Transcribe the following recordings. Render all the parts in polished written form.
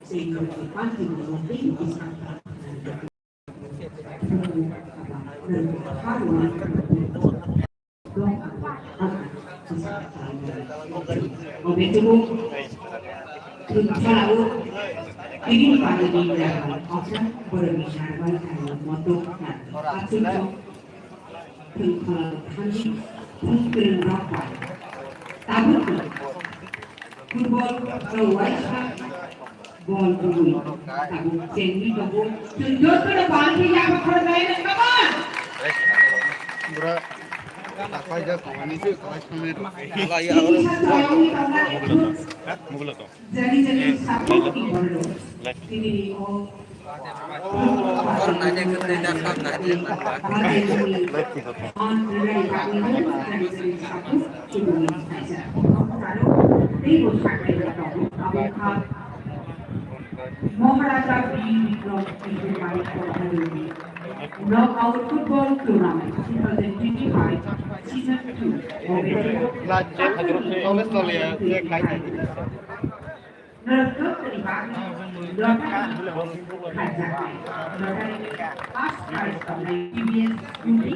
seguivan di motivi di Santa Kalau ini pada di option berbicara tentang motor dan atau tentang penerapan. Tapi football terwajib ball dulu. Tapi seni dulu. Tunjuk ke depan yang bermain kawan. Tak kaya kawan itu kawan kami. Jadi satu di bawah. Ini Orang nanya ke tidak sama dia manfaat. Maharaja Knockout Football Tournament 2025 Season 2. Tulis tulis ya, dia kayak Nergap terlibat First prize of the TVS Uni,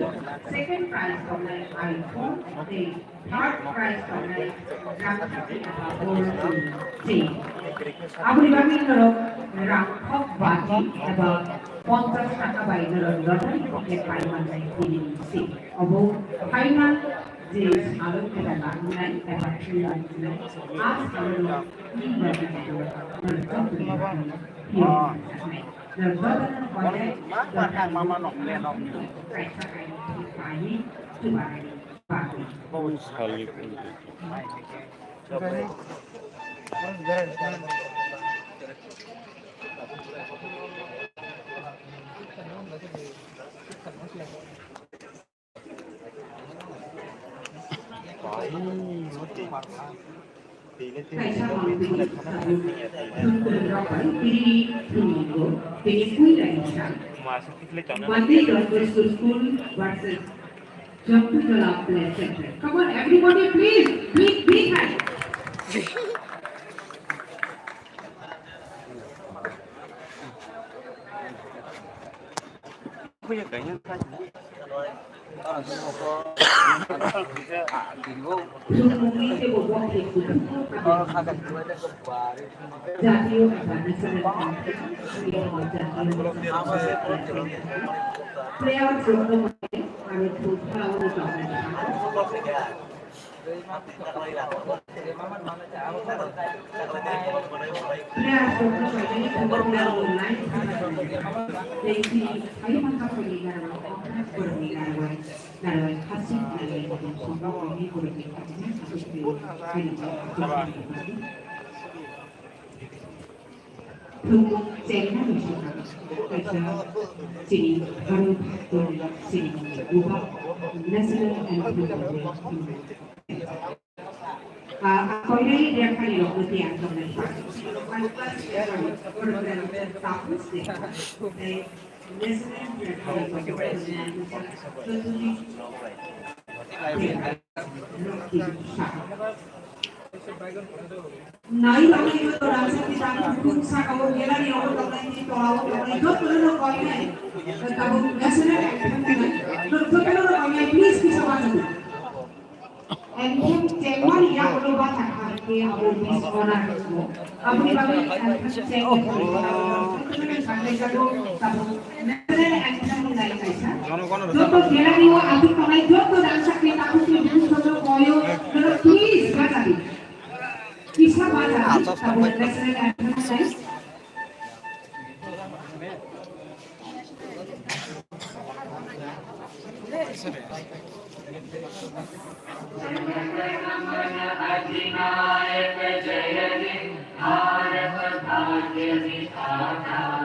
second prize of the iPhone, the third prize of the Abu Dhabi Nerok Rangkok Bati about 50 টাকা বাইরের lottery ticket পাইমান নাই কিনেছি of final যে আলো এটা লাগলাই এটা শুনলাই আজ আলো কি বাকি mama nok le nok. Come on, everybody, please, big hand. জাতীয় প্লেয়ার জন্য আমি খুব ভালো Ako ini dia kali loh yang Nai kami itu orang sekitar bangsa kamu gila nih orang orang ini tahu orang itu perlu kau ini kamu biasanya betul perlu kau ini please bisa bantu and him cewek yang perlu baca hari aku bisa orang itu aku ni kami cewek sampai kalau kamu nanti akan mulai kaisa betul gila nih aku kau itu orang sekitar aku itu betul kau itu please baca bisa baca kamu biasanya अधिनायक जय दिन भारत भाग्य विधाता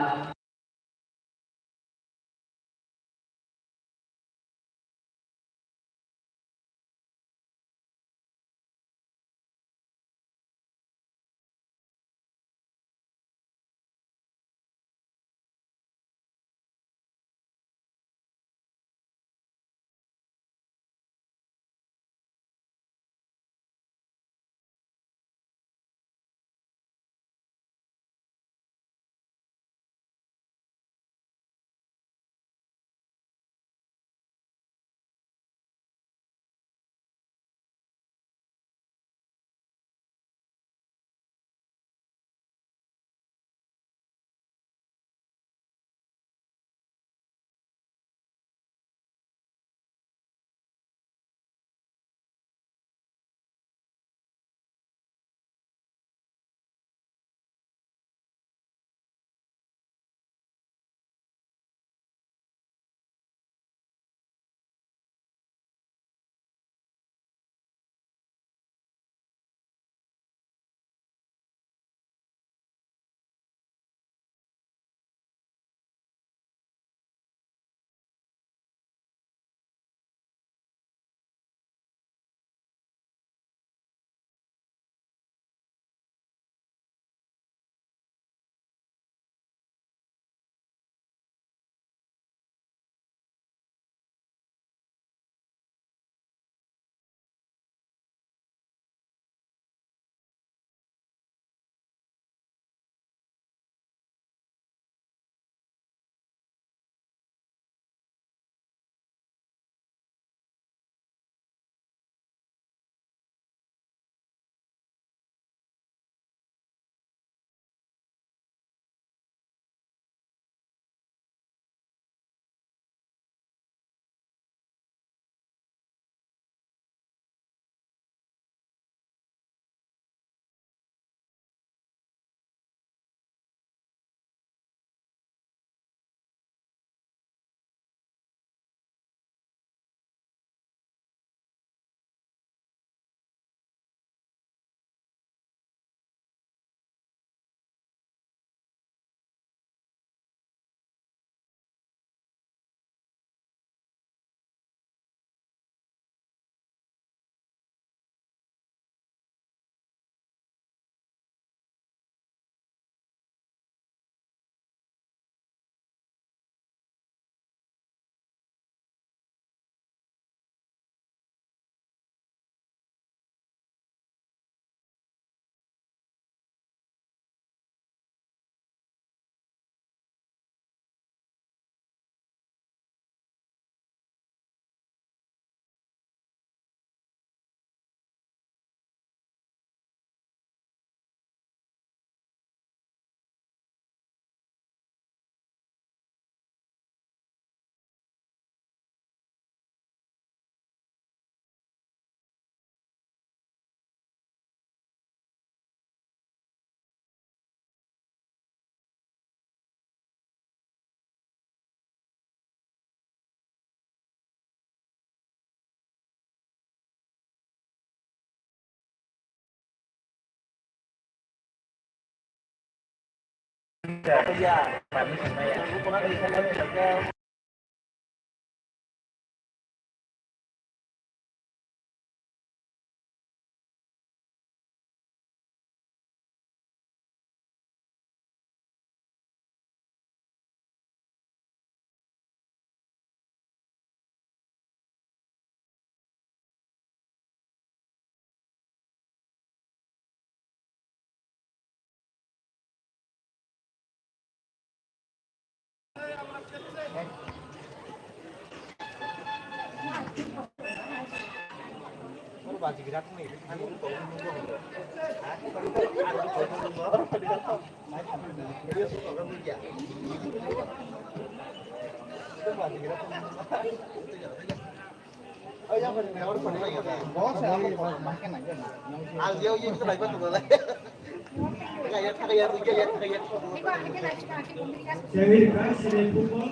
Football,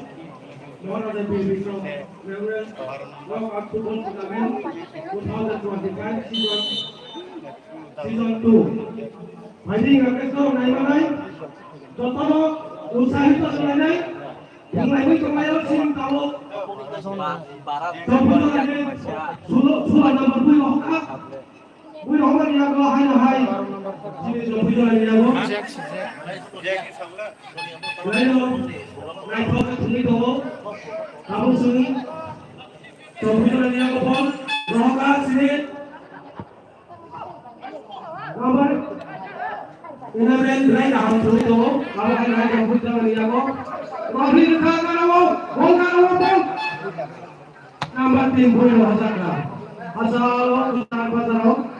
one of the babies from Reverend World Cup Football Tournament 2025 season 2. Fighting against the Naimanai, Jotono, Usahito Sulanai, yang lain kemarin sing tahu. Sudah nomor 2 hoka. Bui hoka dia go hai. Sini jopi jalan dia go. Lalu naik hoka sini go. Kamu sini jopi jalan dia go pon. Hoka sini. Nomor ini lain dah sini go. Kamu hai jopi jalan dia go. Rohli dekat kalau pon. Nomor tim bui hoka. Asal usaha pasar.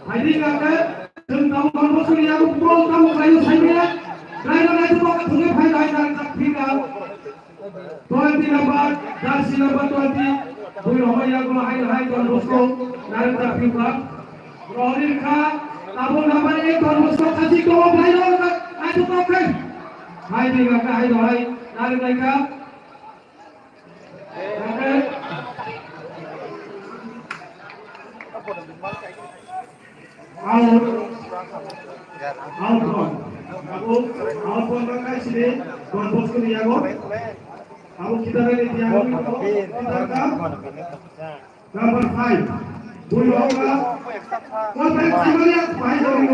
Fighting akan tentang kamu sendiri aku pun kamu kayu saya, lain itu kok punya fight dan tak final. 20 number, jersey number 20, bui rohai aku hai Don Bosco, lain tak final. Rohir ka, tabu number 8 Don Bosco kasih kau final tak, itu kok kan? Fighting akan hai rohai, lain mereka. Outbound pakai sini, Don Bosco Diago. Kamu kita dari Diago number 5. Bui Hoka. Kau berarti melihat baik dari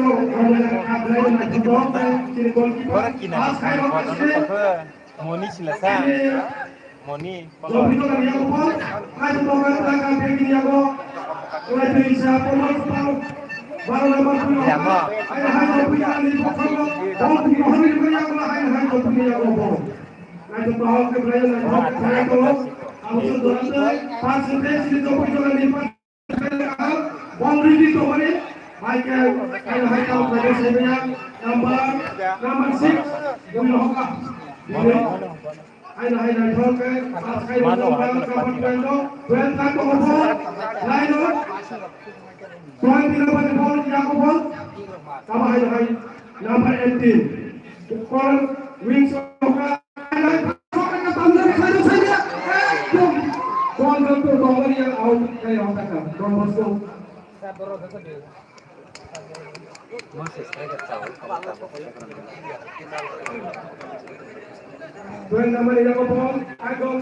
Moni selesai. Moni. Jopi tu kan Diago pun. Kayu tokat belakang begini Diago. Mulai dari siapa pun baru nomor 2 hai jopi kan di bawah bol di bawah ni punya aku hai jopi ni aku bol hai jopi bawah ke player ni saya tu aku sudah pas sudah di jopi tu ni pas bol ready tu hari hai ke hai tahu player saya punya number 6 Bui Hoka hai tahu ke pas hai kawan kan lain Tuan tidak boleh bol jago bol. Kamu hai number 18. Call wing soka. Soka ke tamzar saja saja. Bol tu nomor yang out kaya orang kata. Don Bosco. Tuan number yang bol. Aku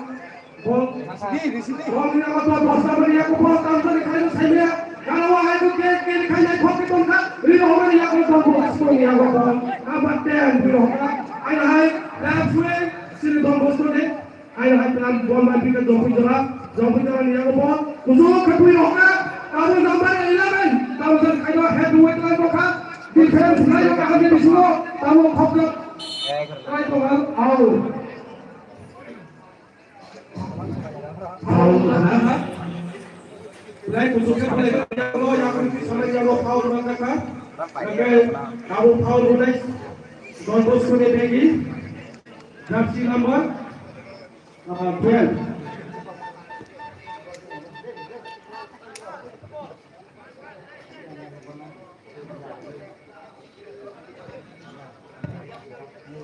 bol. Di sini. Bol yang aku Bosco beri aku bol tamzar kaya saja. Kalau aku ke kaya kopi tongkat, ini orang yang aku tahu Bosco ni aku tahu. Number 10 biro. Hai left wing sini Don Bosco ni. Hai pelan bol mati ke jopi jalan ni aku tahu. Kusuk ke biro kan. Kamu number 11. Kamu kaya heavyweight lah bukan. Defense kaya kau di sini. Kamu koplo. Kaya tu out. Lain kusuknya player yang sama jago foul mengatakan. Kamu foul mulai. Don Bosco ni bagi. Jersey number 12.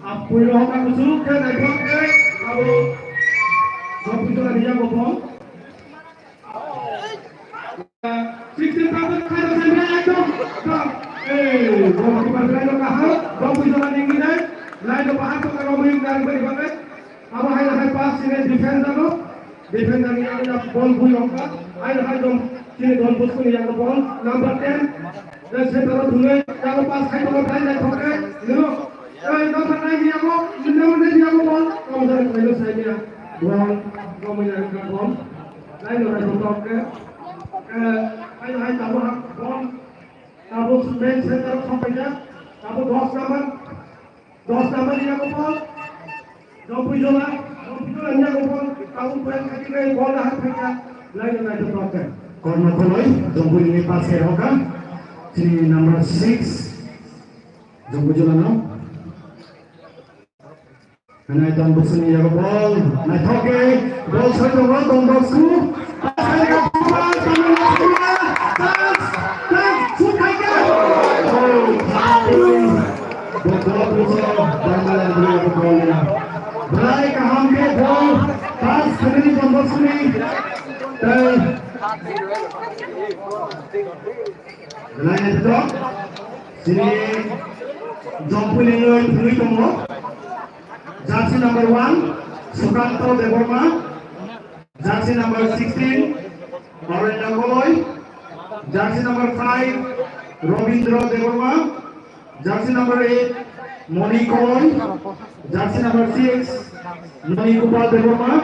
Aku yang akan kusuk ke dalam kamu. Jopi tu lagi jago bol. 16,000 kaya saya itu. Bol kita berlalu kahar. Jopi tu lagi ni. Lain tu bahan tu balik balik. Abo hai pas sini defender ni ada ball bui angka. Hai dom sini Don Bosco ni yang ball number 10. Dan center dulu yang pas hai ball naik thokre. Dulu. Number 9 ni aku, number 9 ni aku ball. Kamu dah main saya ball, kamu yang ball. Lain orang thokre. Hai tahu ball. Tahu main center sampai dah. Tahu 10 number ni aku ball. Jompu jola ni aku ball. Tahu main kaki ni ball dah terkena. Lain orang thokre. Corner koloi, jompu ini pas ke hoka. Sini number 6. Jompu jola no. Nanti Don Bosco ni jaga ball, nanti thoke, ball saya jaga Don Bosco, saya jaga ball, Don Bosco, shoot kaya, bola punya, bangalan beli bolnya, berai kaham ke ball, pas kembali Don Bosco ni, berai nanti tu, sini jumpu ni tunggu. Jersey number 1, Sukanto Deborma. Jersey number 16, Orenda Koloi. Jersey number 5, Robindro Deborma. Jersey number 8, Moni Koloi. Jersey number 6, Noni Kupal Deborma.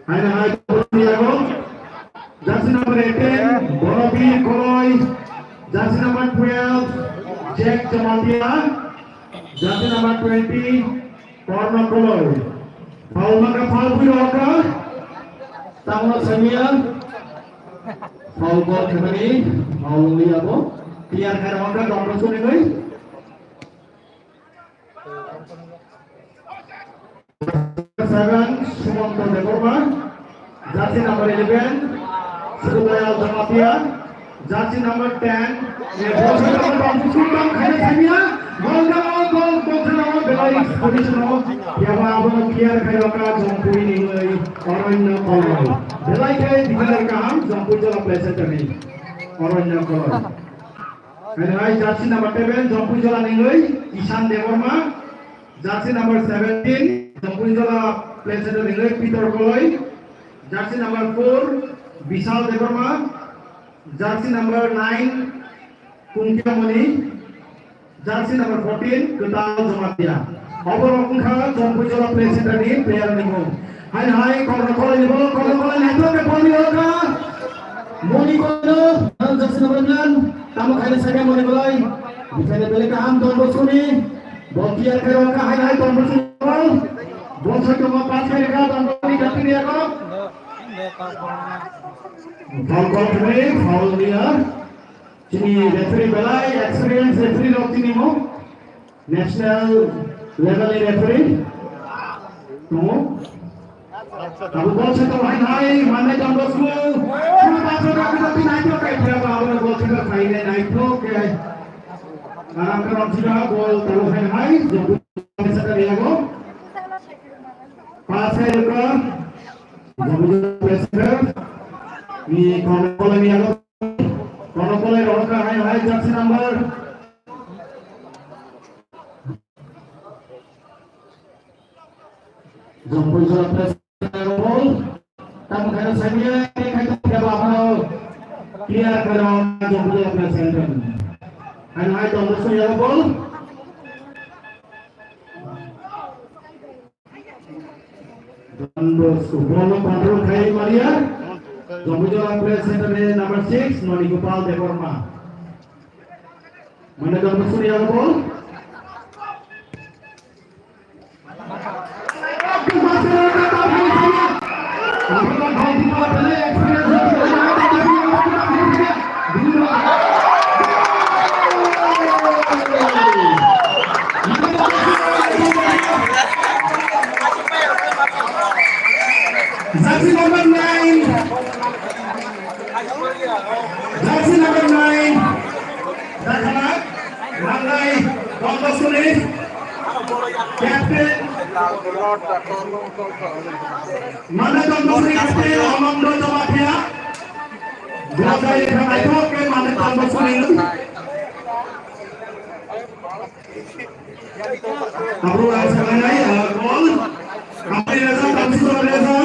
Hai Diago. Jersey number 18, Borobi Koloi. Jersey number 12, Jack Jamatia. Jersey number 20, Corner Koloi. Foul maka foul Wiroka. Tanggal Samia. Foul ball kembali. Foul liabo. Clear kaya Honda Don Bosco ni guys. Seven, Sumonto Deborma. Jersey number 11, Sudayal Jamatia. Jersey number 10, ball number 12, Sultan Khairi Samia. Goal, belai position of Yawa Abang clear Khairaka Jompu ini Orangnya Koloi. Belai ke dikira kaham Jompu jola pleasure kami. Orangnya Koloi. Belai jersey number 7, Jompu jola nilai Ishan Deborma. Jersey number 17, Jompu jola pleasure nilai Peter Koloi. Jersey number 4, Vishal Deborma. Jersey number 9, Kunkia Moni. Jersey number 14, Ketal Jamatia. Overall Kunkha, Jompu jola pleasure ni player ni mo. Hai corner koloi network ke ball ni hoga. Moni kono, jersey number 9, tamu Khairi Samia Moni koloi. Defender beli kaham Don Bosco ni. Ball clear ke hoga. Hai Don Bosco ball. Ball saya cuma pas ke hoga Don Bosco ni ganti dia ko. Foul kembali, foul dia. Sini referee belai, experience referee waktu ini mo. National level referee. Tunggu. Abu ball saya tahu hai, mana Don Bosco. Cuma pasal kita naik tu kayak berapa orang ball kita final naik tu kayak. Karena kalau kita ball tahu hai, jumpa bisa dia go. Pasal ke, jumpa pressure. Ni Kono ni ako. Kono roka hai jersey number. Jompu jola pressure ball. Tamu Khairi Samia ni kaya berapa orang clear karo jompu jola pressure. Hai Don Bosco ni ball. Don Bosco ball control Khairi Maria. Jompu jola center number 6, Noni Kupal Deborma. Mana Don Bosco ni ball? Jersey number 9. Jersey number 9. Dakhala. Langai. Don Bosco ni. Captain. Mana Don Bosco ni captain Omando Jamatia. Dua kali kena itu ke mana Don Bosco ni. Abu Asmanai, gol. Kami Reza, kami Surat Reza.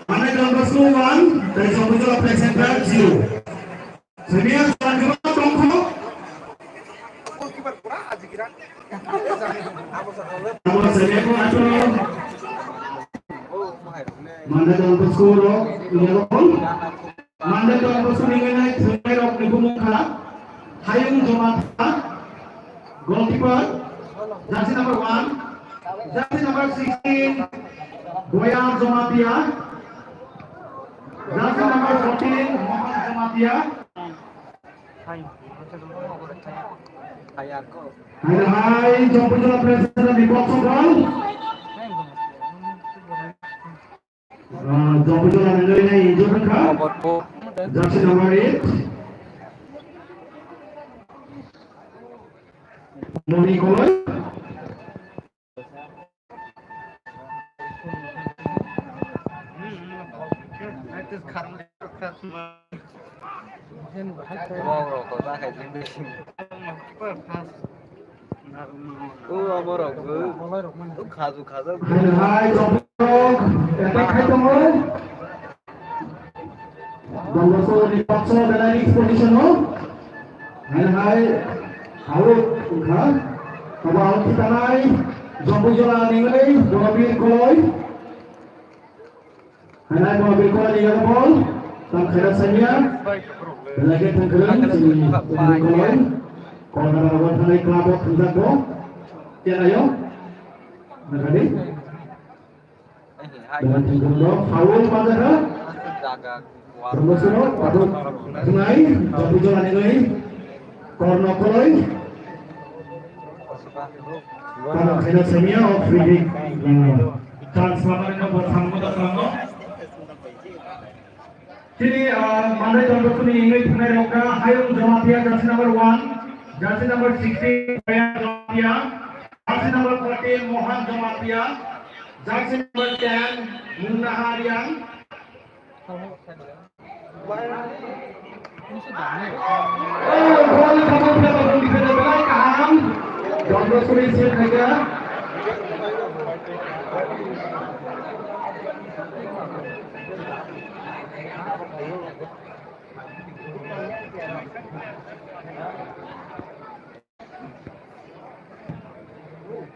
Mana nomor 1 dari Sopujola Play Center 0. Senior jalan ke bawah Tongko. Nomor senior ko ato. Mana nomor 10 ini gol. Mana nomor 10 ini senior of Nibumukha. Hayung Jomata. Goalkeeper. Jersey number 1. Jersey number 16. Boyar Jomatia. Jersey number 14. Mohan Jomatia. Hai, Sopujola Play Center di box ball. Sopujola mengenai hijau merah. Jersey number 8. Moni Koloy. Hai, Sopujola. Attack hai kamu. Bangsa di box dari position ho. Hai. Halo, udah. Kawal kita naik. Sopujola ningali Mobil Koloy. Hai, Mobil Koloy di ball. Tam khairat sanya. Lagi tenggelam si Mobil Koloy. Kalau ada lawan naik kelabot hendak go. Ya ayo. Nakadi. Dan tenggelam foul pada. Terus no, patut sungai. Sopujola ningali. Corner Koloy. Kalau khairat sanya of free kick. Transfer nomor 3 datang. Jadi mana nomor 2 Inggris punya roka Hayung Jomatia jersey number 1, jersey number 16 Boyar Jomatia, jersey number 14 Mohan Jomatia, jersey number 10 Munna Harian. Gol kamu berapa gol di kedua kaham? Nomor 10 siap saja.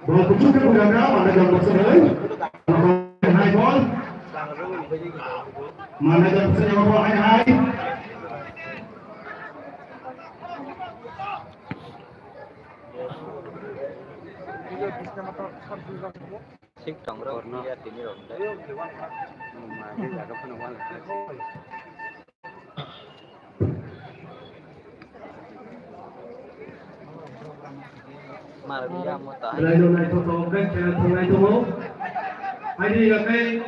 Bola pucuk ke udara pada gambar sedang. High ball. Mana gambar sedang bola high. Sik trong corner ya tini ronde. Maju jaga penuhan. Maria Mota. Lain itu tongkat cara itu mau. Ini lagi.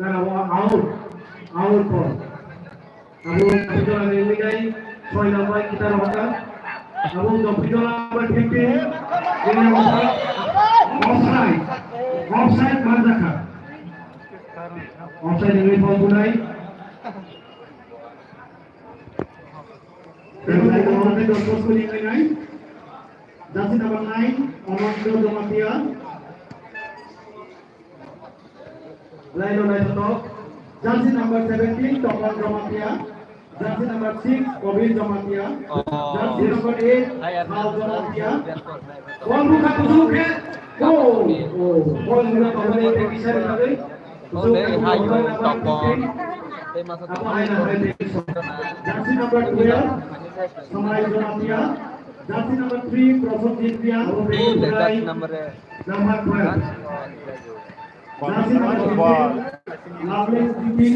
Gara out ball. Abu Sopujola ini guys. 6 number kita lakukan. Abu Sopujola number 15. Ini offside Mazaka. Offside ini ball tunai. Terus orang itu terus kuning ini. Jersey number 9, Mohan Jomatia. Line on right top. Jersey number 17, Mohan Jomatia. Jersey number 6, Mobil Jomatia. Jersey number 8, Hal Jomatia. Ball buka tusuk ke. Ball buka kembali ke kisah lagi. Tusuk ke Hayung Toko. Apa yang Jersey number 12, Samai Jomatia. Jersey number 3, Prasad Jitria. Dekat nomor 12. Jersey number 15, Loveless Jitri.